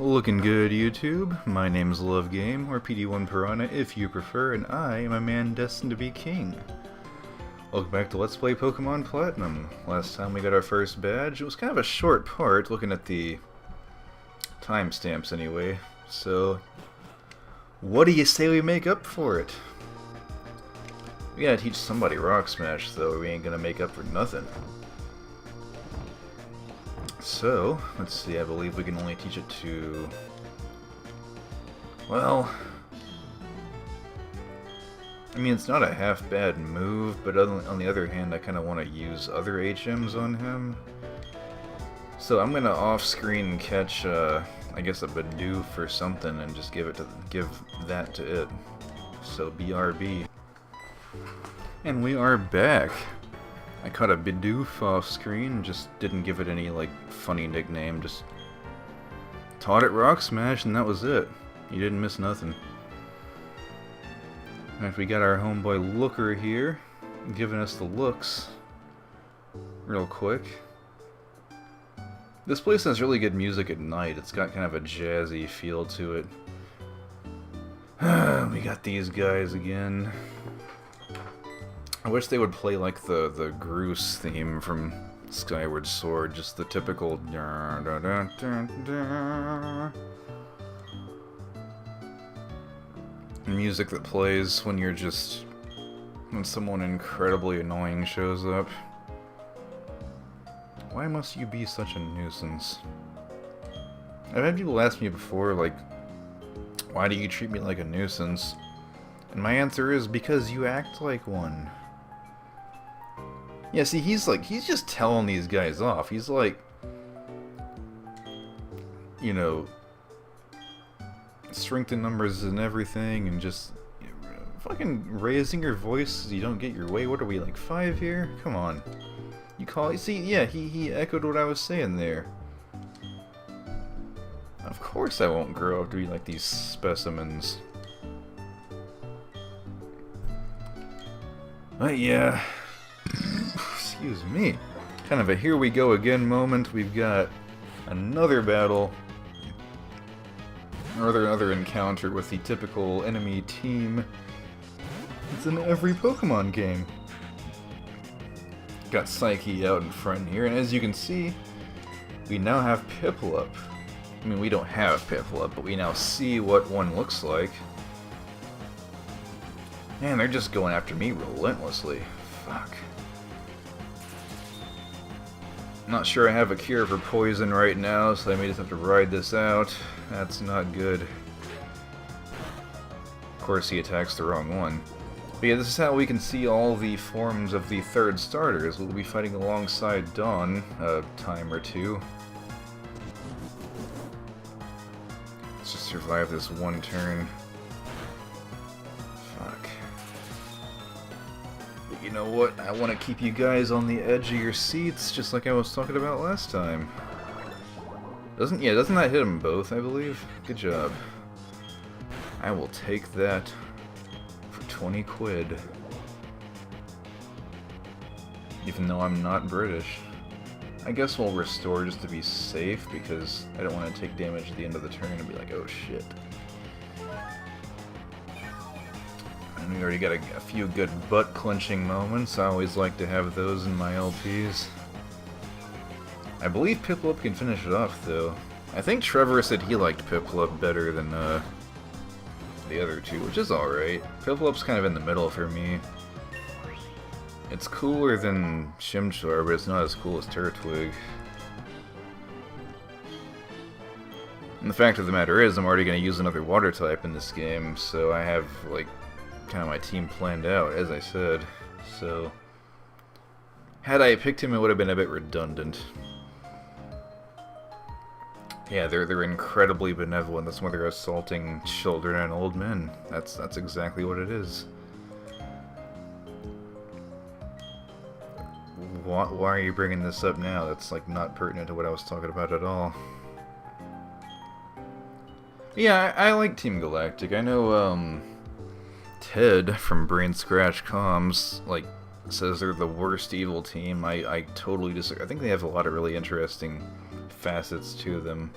Looking good, YouTube. My name's LoveGame, or PD1 Piranha if you prefer, and I am a man destined to be king. Welcome back to Let's Play Pokémon Platinum. Last time we got our first badge. It was kind of a short part, looking at the timestamps anyway. So, what do you say we make up for it? We gotta teach somebody Rock Smash, though, or we ain't gonna make up for nothing. So, let's see, I believe we can only teach it to... Well... I mean, it's not a half-bad move, but on the other hand, I kind of want to use other HMs on him. So I'm gonna off-screen catch, I guess a Bidoof or something, and just give that to it. So BRB. And we are back. I caught a Bidoof off-screen, just didn't give it any, like, funny nickname, just taught it Rock Smash, and that was it. You didn't miss nothing. Alright, we got our homeboy Looker here, giving us the looks real quick. This place has really good music at night. It's got kind of a jazzy feel to it. We got these guys again. I wish they would play like the Groose theme from Skyward Sword, just the typical music that plays when when someone incredibly annoying shows up. Why must you be such a nuisance? I've had people ask me before, like, why do you treat me like a nuisance? And my answer is, because you act like one. Yeah, see, he's just telling these guys off. He's like, you know, strength in numbers and everything, and just fucking raising your voice so you don't get your way. What are we, like 5 here? Come on. You call it? See, yeah, he echoed what I was saying there. Of course I won't grow up to be like these specimens. But yeah. Excuse me. Kind of a here we go again moment. We've got another battle. Or another encounter with the typical enemy team. It's in every Pokemon game. Got Psyche out in front here, and as you can see, we now have Piplup. I mean, we don't have Piplup, but we now see what one looks like. Man, they're just going after me relentlessly. Fuck. Not sure I have a cure for poison right now, so I may just have to ride this out. That's not good. Of course, he attacks the wrong one. But yeah, this is how we can see all the forms of the third starters. We'll be fighting alongside Dawn a time or two. Let's just survive this one turn. Fuck. But you know what? I want to keep you guys on the edge of your seats, just like I was talking about last time. Doesn't that hit them both, I believe? Good job. I will take that for 20 quid. Even though I'm not British. I guess we'll restore just to be safe, because I don't want to take damage at the end of the turn and be like, oh shit. And we already got a few good butt-clenching moments. I always like to have those in my LPs. I believe Piplup can finish it off, though. I think Trevor said he liked Piplup better than the other two, which is alright. Piplup's kind of in the middle for me. It's cooler than Chimchar, but it's not as cool as Turtwig. And the fact of the matter is, I'm already going to use another water type in this game, so I have, like, kind of my team planned out, as I said. So, had I picked him, it would have been a bit redundant. Yeah, they're incredibly benevolent. That's why they're assaulting children and old men. That's exactly what it is. Why are you bringing this up now? That's like not pertinent to what I was talking about at all. Yeah, I like Team Galactic. I know Ted from Brain Scratch Comms like says they're the worst evil team. I totally disagree. I think they have a lot of really interesting facets to them.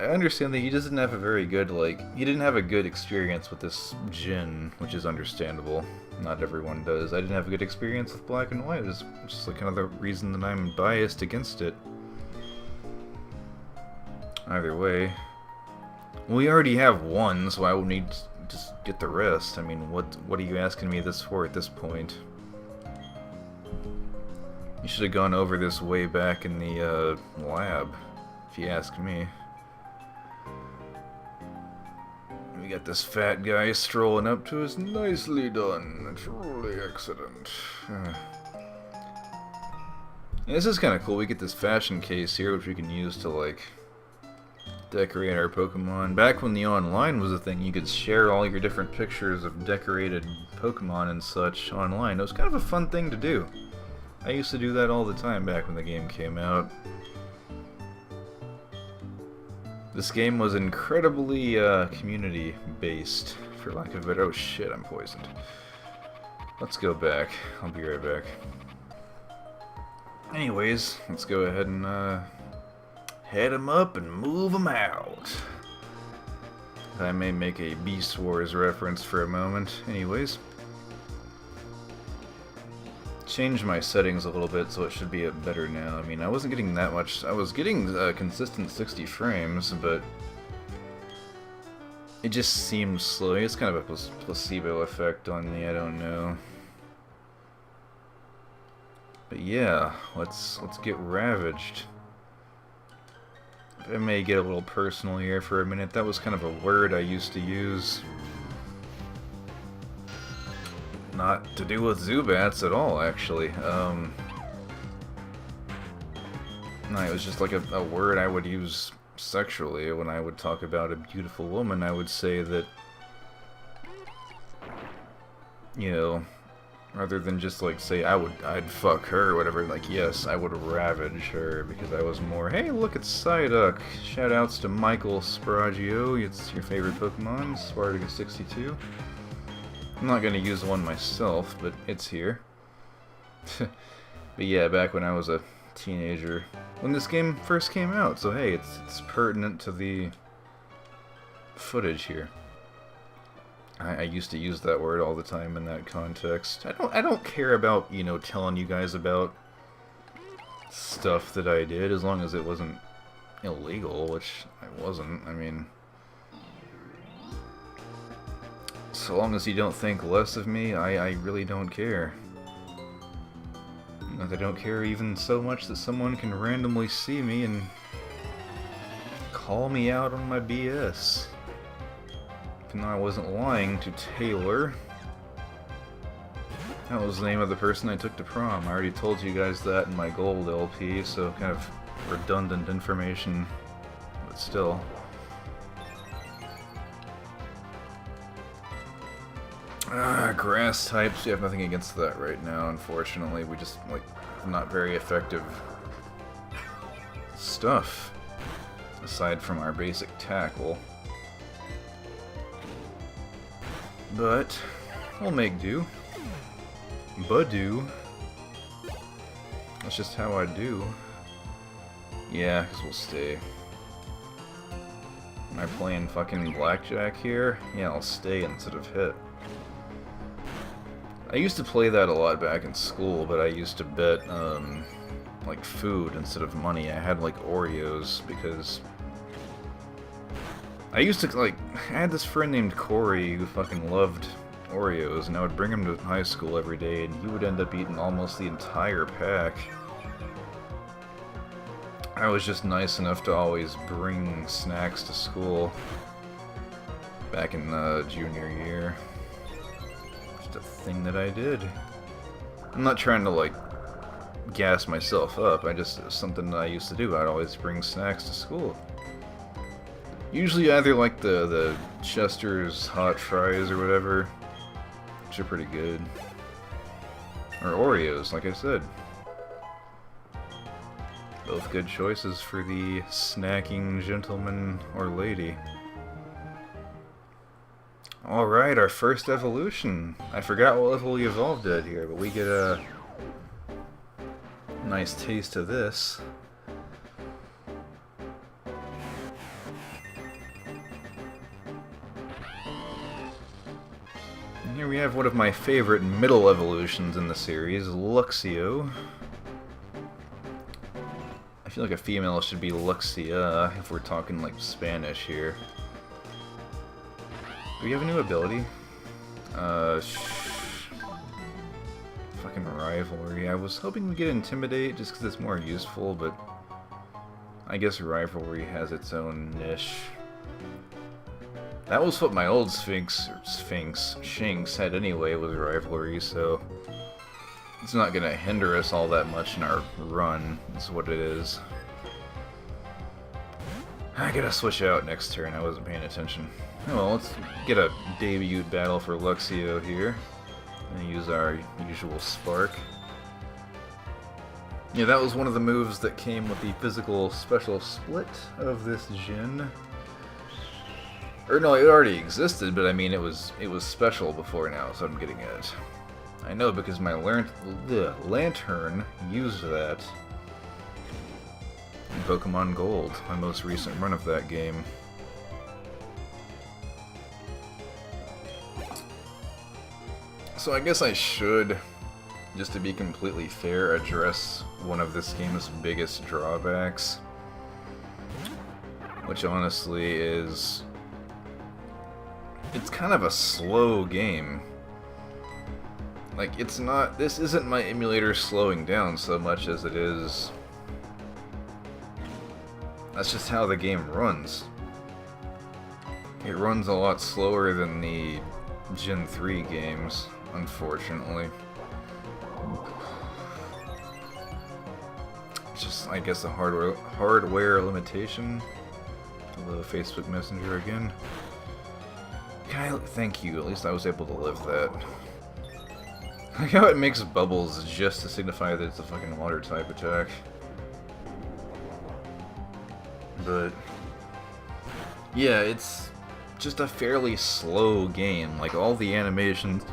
I understand that he doesn't have a very good, like, he didn't have a good experience with this Jin, which is understandable. Not everyone does. I didn't have a good experience with Black and White, which is like kind of the reason that I'm biased against it. Either way. We already have one, so I will need to just get the rest. I mean, what are you asking me this for at this point? You should have gone over this way back in the lab, if you ask me. We got this fat guy strolling up to us. Nicely done. Truly excellent. This is kind of cool. We get this fashion case here, which we can use to, like, decorate our Pokemon. Back when the online was a thing, you could share all your different pictures of decorated Pokemon and such online. It was kind of a fun thing to do. I used to do that all the time back when the game came out. This game was incredibly community-based, for lack of a better... Oh shit, I'm poisoned. Let's go back. I'll be right back. Anyways, let's go ahead and head them up and move them out. I may make a Beast Wars reference for a moment. Anyways. Changed my settings a little bit, so it should be better now. I mean, I wasn't getting that much. I was getting consistent 60 frames, but it just seemed slow. It's kind of a placebo effect on me. I don't know. But yeah, let's get ravaged. I may get a little personal here for a minute. That was kind of a word I used to use. Not to do with Zubats at all, actually. No, it was just like a word I would use sexually. When I would talk about a beautiful woman, I would say that, you know, rather than just like say I'd fuck her or whatever, like yes, I would ravage her, because I was more, hey, look, it's Psyduck. Shoutouts to Michael Sparagio, it's your favorite Pokemon, Spartacus 62. I'm not going to use one myself, but it's here. But yeah, back when I was a teenager, when this game first came out, so hey, it's pertinent to the footage here. I used to use that word all the time in that context. I don't care about, you know, telling you guys about stuff that I did, as long as it wasn't illegal, which I wasn't. I mean, so long as you don't think less of me, I really don't care. I don't care even so much that someone can randomly see me and call me out on my BS. Even though I wasn't lying to Taylor. That was the name of the person I took to prom. I already told you guys that in my gold LP, so kind of redundant information, but still. Grass types, we have nothing against that right now, unfortunately. We just, like, not very effective stuff, aside from our basic tackle. But we'll make do. Badoo. That's just how I do. Yeah, because we'll stay. Am I playing fucking blackjack here? Yeah, I'll stay instead of hit. I used to play that a lot back in school, but I used to bet, like, food instead of money. I had, like, Oreos, because I used to, like, I had this friend named Corey who fucking loved Oreos, and I would bring him to high school every day, and he would end up eating almost the entire pack. I was just nice enough to always bring snacks to school back in junior year. Just a thing that I did. I'm not trying to, like, gas myself up. It was something that I used to do. I'd always bring snacks to school. Usually either like the Chester's hot fries or whatever, which are pretty good, or Oreos, like I said. Both good choices for the snacking gentleman or lady. Alright, our first evolution. I forgot what level we evolved at here, but we get a nice taste of this. Here we have one of my favorite middle evolutions in the series, Luxio. I feel like a female should be Luxia if we're talking like Spanish here. Do we have a new ability? Fucking Rivalry. I was hoping we get Intimidate just because it's more useful, but I guess Rivalry has its own niche. That was what my old Shinx had anyway with Rivalry, so it's not gonna hinder us all that much in our run, is what it is. I gotta switch out next turn, I wasn't paying attention. Oh well, let's get a debut battle for Luxio here. And use our usual Spark. Yeah, that was one of the moves that came with the physical special split of this gen. Or no, it already existed, but I mean it was special before now, so I'm getting it. I know because my Lantern used that in Pokemon Gold, my most recent run of that game. So I guess I should, just to be completely fair, address one of this game's biggest drawbacks. Which honestly is... it's kind of a slow game. Like, it's not... this isn't my emulator slowing down so much as it is... that's just how the game runs. It runs a lot slower than the Gen 3 games, unfortunately. It's just, I guess, a hardware limitation. Hello, Facebook Messenger again. Thank you, at least I was able to live that. Like how it makes bubbles just to signify that it's a fucking water type attack. But yeah, it's just a fairly slow game. Like all the animations,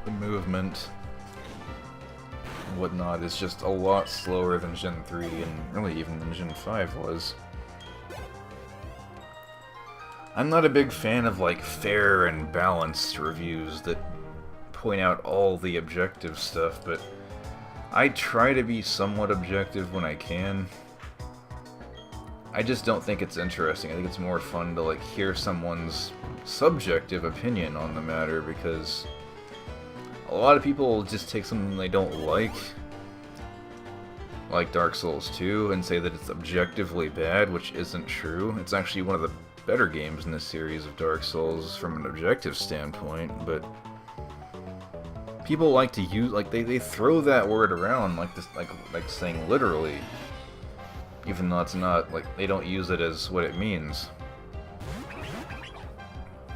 the movement, and whatnot is just a lot slower than Gen 3 and really even than Gen 5 was. I'm not a big fan of like fair and balanced reviews that point out all the objective stuff, but I try to be somewhat objective when I can. I just don't think it's interesting. I think it's more fun to like hear someone's subjective opinion on the matter, because a lot of people just take something they don't like Dark Souls 2, and say that it's objectively bad, which isn't true. It's actually one of the better games in this series of Dark Souls from an objective standpoint, but people like to use, like, they throw that word around like this, like saying literally, even though it's not, like, they don't use it as what it means.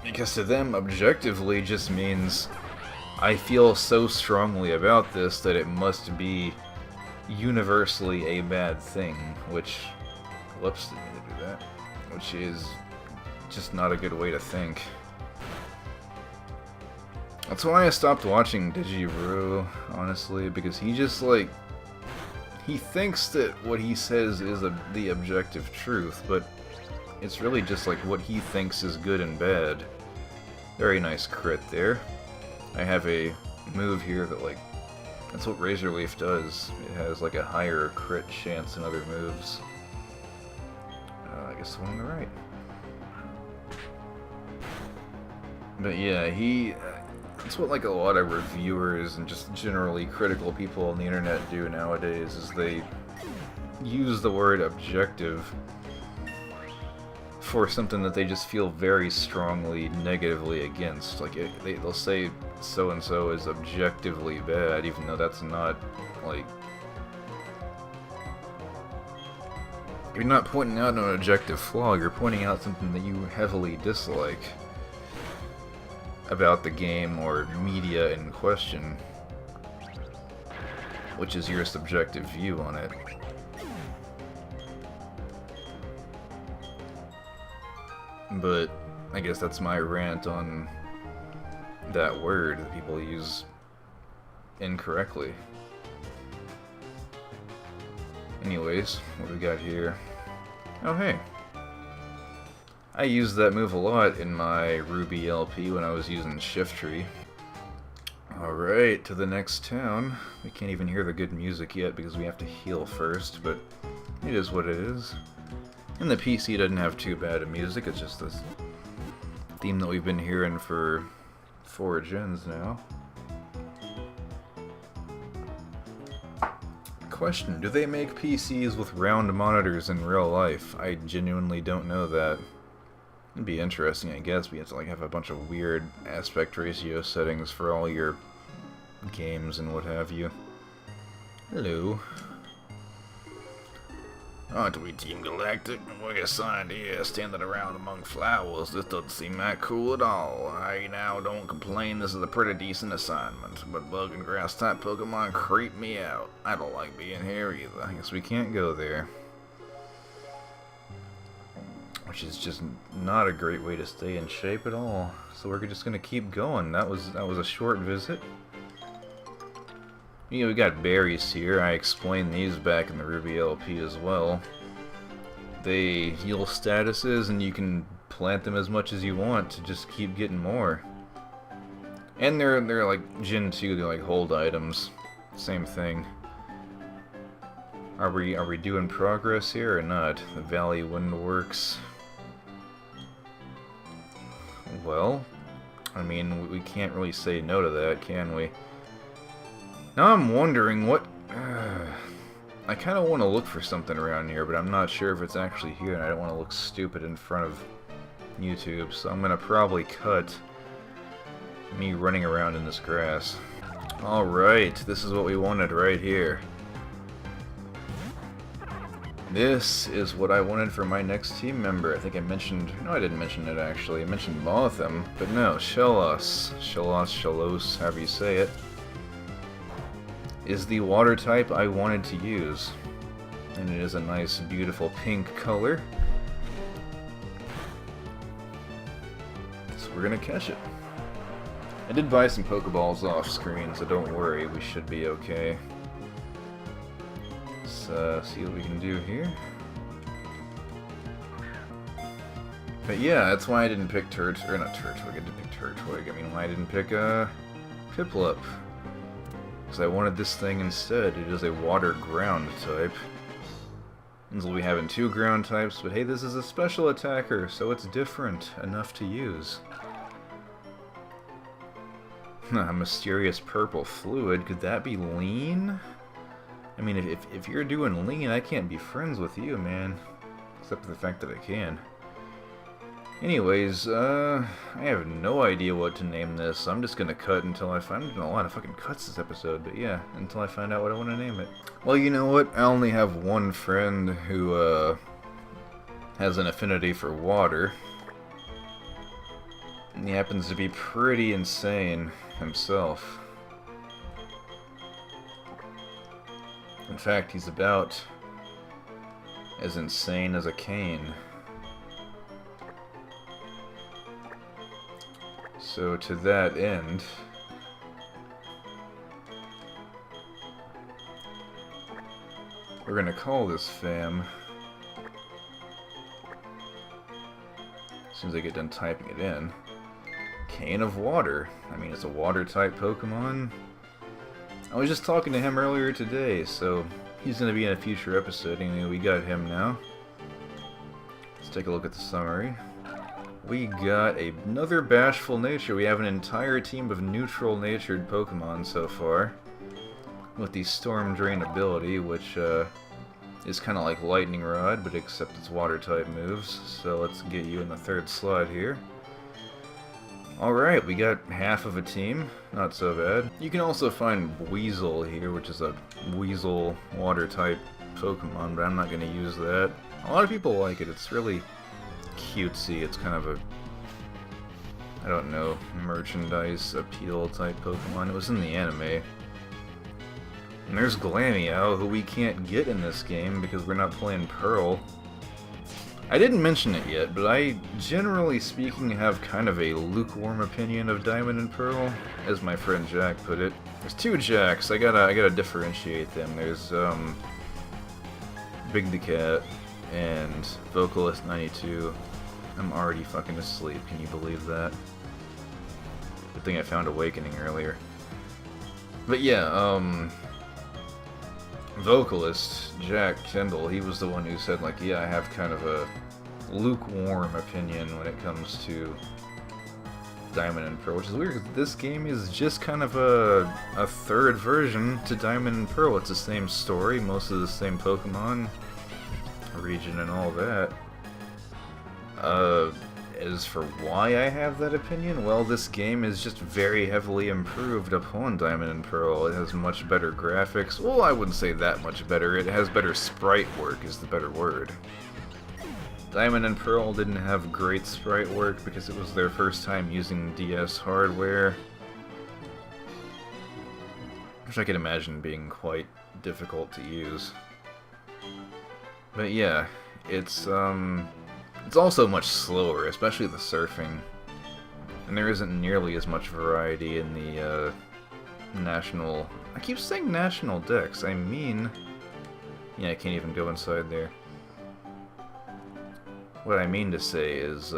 Because to them, objectively just means, I feel so strongly about this that it must be universally a bad thing, which, whoops, didn't mean to do that, which is just not a good way to think. That's why I stopped watching Digibrew, honestly, because he just, like, he thinks that what he says is the objective truth, but it's really just like what he thinks is good and bad. Very nice crit there. I have a move here that, like, that's what Razor Leaf does. It has like a higher crit chance than other moves. I guess the one on the right. But yeah, that's what like a lot of reviewers and just generally critical people on the internet do nowadays, is they use the word objective for something that they just feel very strongly negatively against. Like, they'll say so-and-so is objectively bad, even though that's not, like... you're not pointing out an objective flaw, you're pointing out something that you heavily dislike about the game or media in question, which is your subjective view on it. But I guess that's my rant on that word that people use incorrectly. Anyways, what do we got here? Oh hey! I used that move a lot in my Ruby LP when I was using Shift Tree. Alright, to the next town. We can't even hear the good music yet because we have to heal first, but it is what it is. And the PC doesn't have too bad of music, it's just this theme that we've been hearing for 4 gens now. Question, do they make PCs with round monitors in real life? I genuinely don't know that. It'd be interesting, I guess, but you have to like have a bunch of weird aspect ratio settings for all your games and what have you. Hello. Aren't we Team Galactic? We're assigned here, standing around among flowers. This doesn't seem that cool at all. I now don't complain, this is a pretty decent assignment, but bug and grass type Pokemon creep me out. I don't like being here either. I guess we can't go there. Which is just not a great way to stay in shape at all. So we're just gonna keep going. That was a short visit. You know, we got berries here. I explained these back in the Ruby LP as well. They heal statuses, and you can plant them as much as you want to just keep getting more. And they're like Gen 2. They're like hold items. Same thing. Are we doing progress here or not? The Valley Windworks. Well, I mean, we can't really say no to that, can we? Now I'm wondering what... I kind of want to look for something around here, but I'm not sure if it's actually here, and I don't want to look stupid in front of YouTube, so I'm going to probably cut me running around in this grass. Alright, this is what we wanted right here. This is what I wanted for my next team member. I think I mentioned... No, I didn't mention it actually. I mentioned Mothim, but no, Shellos. Shellos, however you say it. Is the water type I wanted to use. And it is a nice, beautiful pink color. So we're gonna catch it. I did buy some Pokeballs off screen, so don't worry, we should be okay. Let's see what we can do here. But yeah, that's why I didn't pick not Turtwig, I didn't pick Turtwig. I mean, why I didn't pick Piplup. Because I wanted this thing instead. It is a water ground type. And we'll be having 2 ground types, but hey, this is a special attacker, so it's different enough to use. A mysterious purple fluid. Could that be lean? I mean, if you're doing lean, I can't be friends with you, man. Except for the fact that I can. Anyways, I have no idea what to name this. I'm just gonna cut until I find... I'm doing a lot of fucking cuts this episode, but yeah, until I find out what I want to name it. Well, you know what? I only have one friend who, has an affinity for water. And he happens to be pretty insane himself. In fact, he's about as insane as a cane. So to that end, we're gonna call this fam, as soon as I get done typing it in, Cane of Water. I mean, it's a water type Pokemon. I was just talking to him earlier today, so he's gonna be in a future episode. Anyway, we got him now. Let's take a look at the summary. We got another bashful nature. We have an entire team of neutral-natured Pokemon so far, with the Storm Drain ability, which is kind of like Lightning Rod, but except it's water-type moves. So let's get you in the 3rd slot here. Alright, we got half of a team. Not so bad. You can also find Weasel here, which is a Weasel water-type Pokemon, but I'm not going to use that. A lot of people like it. It's really cutesy. It's kind of a, I don't know, merchandise appeal type Pokemon. It was in the anime. And there's Glameow, who we can't get in this game because we're not playing Pearl. I didn't mention it yet, but I, generally speaking, have kind of a lukewarm opinion of Diamond and Pearl, as my friend Jack put it. There's 2 Jacks. I gotta differentiate them. There's Big the Cat and Vocalist 92. I'm already fucking asleep, can you believe that? Good thing I found Awakening earlier. But yeah, vocalist Jack Kendall, he was the one who said, like, yeah, I have kind of a lukewarm opinion when it comes to Diamond and Pearl, which is weird because this game is just kind of a third version to Diamond and Pearl. It's the same story, most of the same Pokemon region and all that. As for why I have that opinion, well, this game is just very heavily improved upon Diamond and Pearl. It has much better graphics. Well, I wouldn't say that much better. It has better sprite work is the better word. Diamond and Pearl didn't have great sprite work because it was their first time using DS hardware, which I can imagine being quite difficult to use. But yeah, it's also much slower, especially the surfing, and there isn't nearly as much variety in the national... I keep saying national decks, I mean... Yeah, I can't even go inside there. What I mean to say is,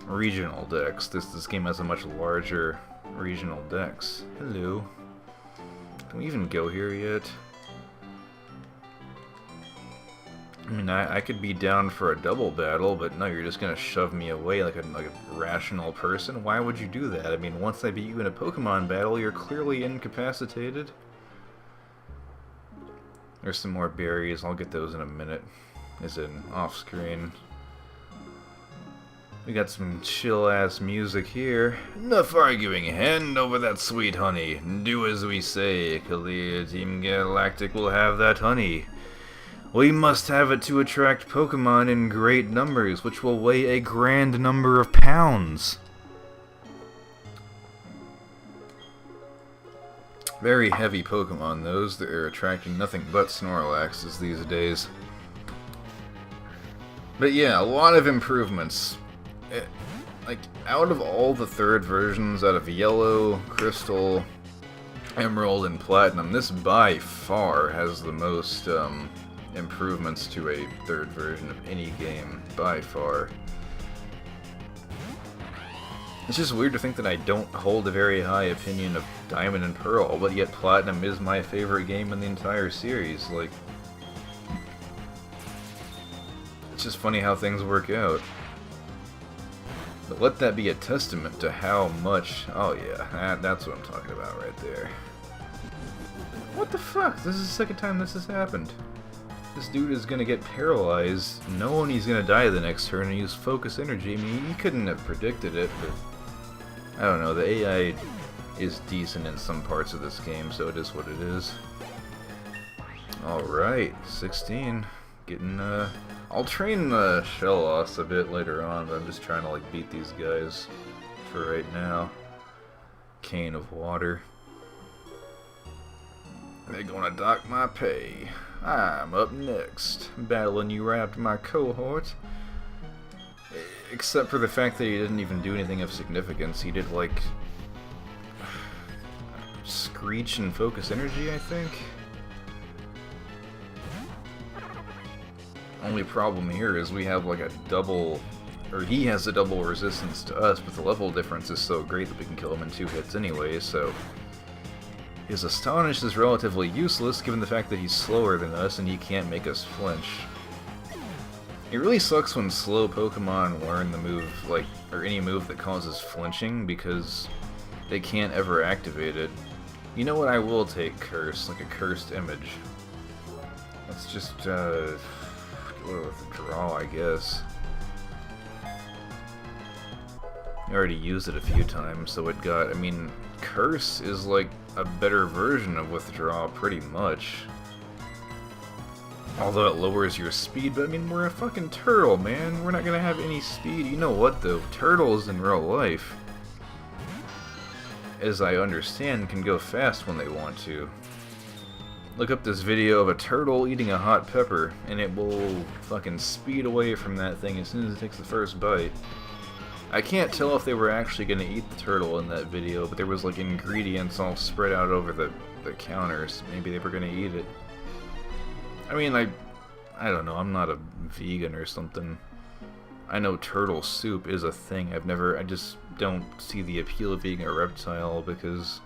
regional decks. This game has a much larger regional decks. Hello. Can we even go here yet? I mean, I could be down for a double battle, but no, you're just gonna shove me away like a rational person? Why would you do that? I mean, once I beat you in a Pokemon battle, you're clearly incapacitated. There's some more berries, I'll get those in a minute. Is in off-screen. We got some chill-ass music here. Enough arguing, hand over that sweet honey. Do as we say, Clear Team Galactic will have that honey. We must have it to attract Pokemon in great numbers, which will weigh a grand number of pounds. Very heavy Pokemon, those that are attracting nothing but Snorlaxes these days. But yeah, a lot of improvements. Like, out of all the third versions, out of Yellow, Crystal, Emerald, and Platinum, this by far has the most improvements to a third version of any game, by far. It's just weird to think that I don't hold a very high opinion of Diamond and Pearl, but yet Platinum is my favorite game in the entire series. Like, it's just funny how things work out. But let that be a testament to how much... Oh yeah, that's what I'm talking about right there. What the fuck? This is the second time this has happened. This dude is gonna get paralyzed, knowing he's gonna die the next turn and use focus energy. I mean, he couldn't have predicted it, but... I don't know, the AI is decent in some parts of this game, so it is what it is. Alright, 16. Getting, I'll train Shellos a bit later on, but I'm just trying to, like, beat these guys for right now. Cane of Water. They're gonna dock my pay. I'm up next, battling you right after my cohort. Except for the fact that he didn't even do anything of significance. He did, like, Screech and Focus Energy, I think? Only problem here is we have, like, a double... Or he has a double resistance to us, but the level difference is so great that we can kill him in 2 hits anyway, so... His Astonish is relatively useless, given the fact that he's slower than us and he can't make us flinch. It really sucks when slow Pokemon learn the move, like, or any move that causes flinching, because they can't ever activate it. You know what, I will take Curse, like a Cursed Image. Let's just, go with Draw, I guess. I already used it a few times, so it got, I mean, Curse is like a better version of Withdraw, pretty much. Although it lowers your speed, but I mean, we're a fucking turtle, man. We're not gonna have any speed. You know what, though? Turtles in real life, as I understand, can go fast when they want to. Look up this video of a turtle eating a hot pepper, and it will fucking speed away from that thing as soon as it takes the first bite. I can't tell if they were actually gonna eat the turtle in that video, but there was like ingredients all spread out over the counters. Maybe they were gonna eat it. I mean, I don't know, I'm not a vegan or something. I know turtle soup is a thing. I just don't see the appeal of being a reptile because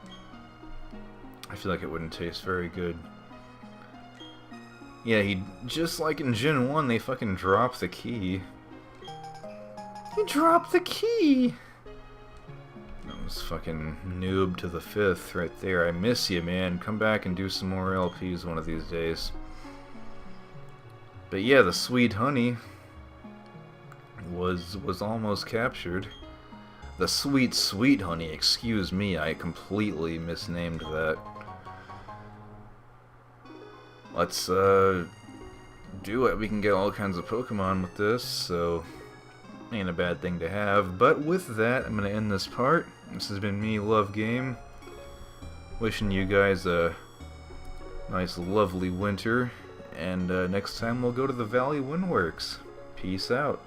I feel like it wouldn't taste very good. Yeah, just like in Gen 1, they fucking dropped the key. He dropped the key! That was fucking noob to the 5th right there. I miss you, man. Come back and do some more LPs one of these days. But yeah, the sweet honey was almost captured. The sweet, sweet honey, excuse me, I completely misnamed that. Let's do it. We can get all kinds of Pokemon with this, so ain't a bad thing to have. But with that, I'm going to end this part. This has been me, LoveGame, wishing you guys a nice, lovely winter. And next time we'll go to the Valley Windworks. Peace out.